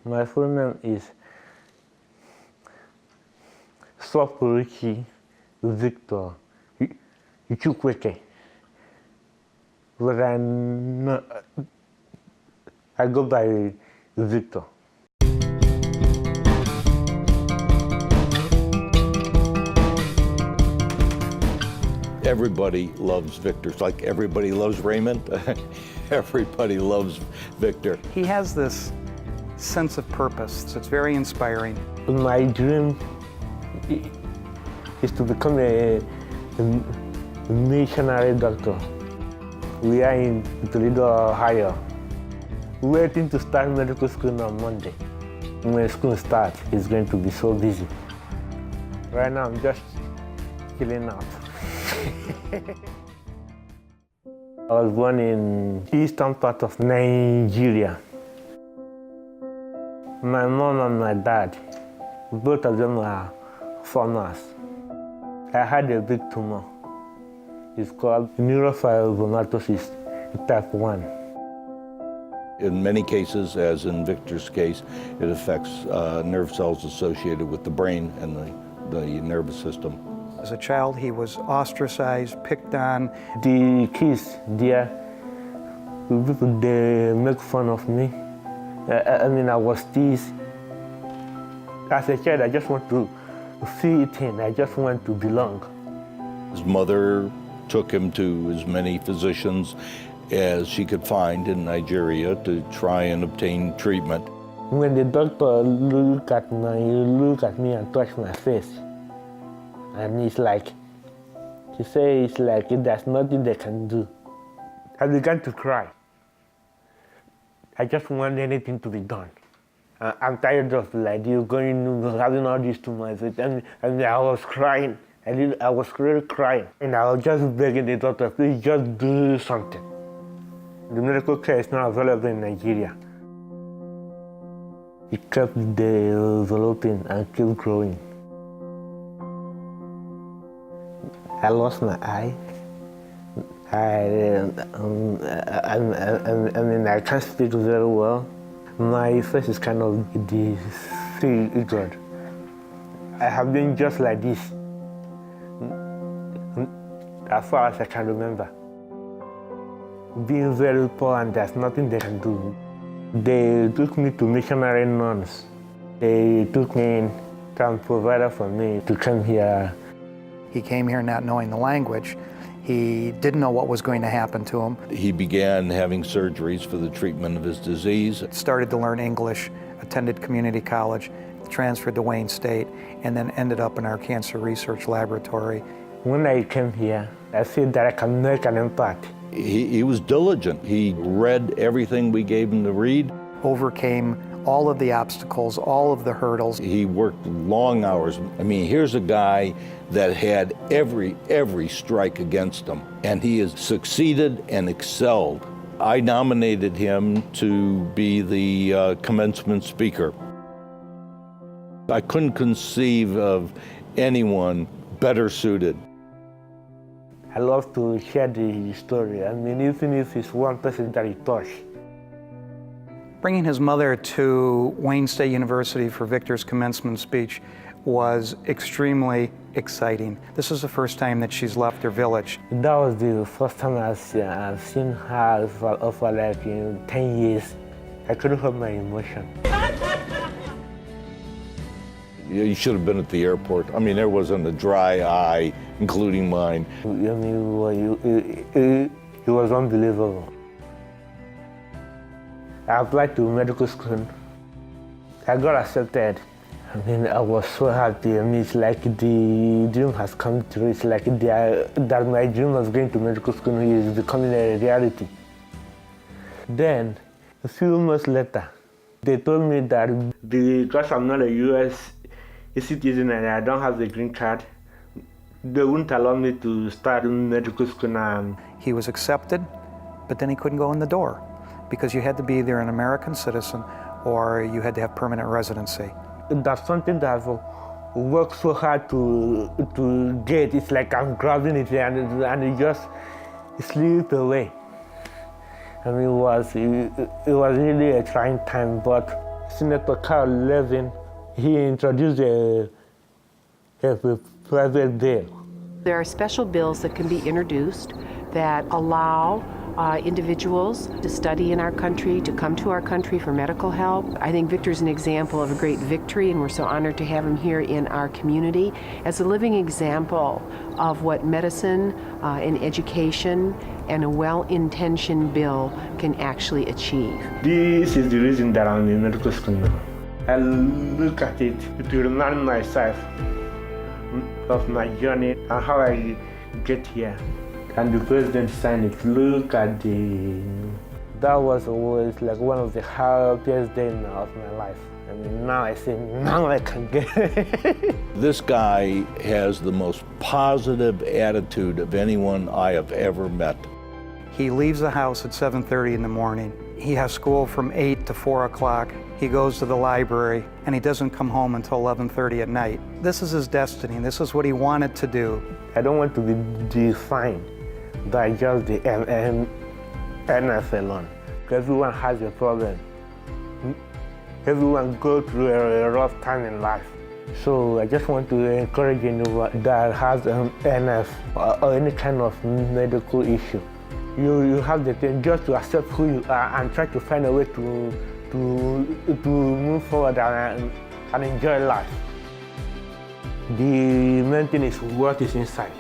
My full name is Chukwueke Victor Chukwueke. But I go by Victor. Everybody loves Victor. It's like everybody loves Raymond. Everybody loves Victor. He has this sense of purpose. It's very inspiring. My dream is to become a missionary doctor. We are in Toledo, Ohio, waiting to start medical school on Monday. When school starts, it's going to be so busy. Right now, I'm just chilling out. I was born in the eastern part of Nigeria. My mom and my dad, both of them are farmers. I had a big tumor. It's called neurofibromatosis type 1. In many cases, as in Victor's case, it affects nerve cells associated with the brain and the nervous system. As a child, he was ostracized, picked on. The kids there, people, they make fun of me. I was teased. As a child, I just want to fit in. I just want to belong. His mother took him to as many physicians as she could find in Nigeria to try and obtain treatment. When the doctor look at me and touch my face, and it's like, he says it's like there's nothing they can do. I began to cry. I just want anything to be done. I'm tired of like you having all these tumors. And I was crying. I was really crying. And I was just begging the doctor, please just do something. The medical care is not available in Nigeria. It kept developing and kept growing. I lost my eye. I can't speak very well. My face is kind of disfigured. I have been just like this as far as I can remember. Being very poor and there's nothing they can do. They took me to missionary nuns. They took me in and provided for me to come here. He came here not knowing the language. He didn't know what was going to happen to him. He began having surgeries for the treatment of his disease. Started to learn English, attended community college, transferred to Wayne State, and then ended up in our cancer research laboratory. When I came here, I feel that I can make an impact. He was diligent. He read everything we gave him to read. Overcame all of the obstacles, all of the hurdles. He worked long hours. I mean, here's a guy that had every strike against him, and he has succeeded and excelled. I nominated him to be the commencement speaker. I couldn't conceive of anyone better suited. I love to share the story. I mean, even if it's one person that he touched. Bringing his mother to Wayne State University for Victor's commencement speech was extremely exciting. This is the first time that she's left her village. That was the first time I've seen her for like 10 years. I couldn't hold my emotion. You should have been at the airport. I mean, there wasn't a dry eye, including mine. I mean, it was unbelievable. I applied to medical school. I got accepted. I mean, I was so happy. I mean, it's like the dream has come true. It's like that my dream of going to medical school is becoming a reality. Then, a few months later, they told me that because I'm not a U.S. citizen and I don't have the green card, they wouldn't allow me to start medical school. He was accepted, but then he couldn't go in the door because you had to be either an American citizen or you had to have permanent residency. That's something that I've worked so hard to get. It's like I'm grabbing it and it just slipped away. I mean, it was really a trying time, but Senator Carl Levin, he introduced a private bill. There are special bills that can be introduced that allow individuals to study in our country, to come to our country for medical help. I think Victor's an example of a great victory, and we're so honored to have him here in our community as a living example of what medicine and education and a well-intentioned bill can actually achieve. This is the reason that I'm in medical school now. I look at it to remind myself of my journey and how I get here. And the president signed it. Look at that was always like one of the happiest days of my life. I mean, now I say, now I can get it. This guy has the most positive attitude of anyone I have ever met. He leaves the house at 7:30 in the morning. He has school from 8 to 4 o'clock. He goes to the library, and he doesn't come home until 11:30 at night. This is his destiny. This is what he wanted to do. I don't want to be defined by just the NF alone. Everyone has a problem. Everyone goes through a rough time in life. So I just want to encourage anyone that has NF or any kind of medical issue. You have the thing just to accept who you are and try to find a way to move forward and enjoy life. The main thing is what is inside.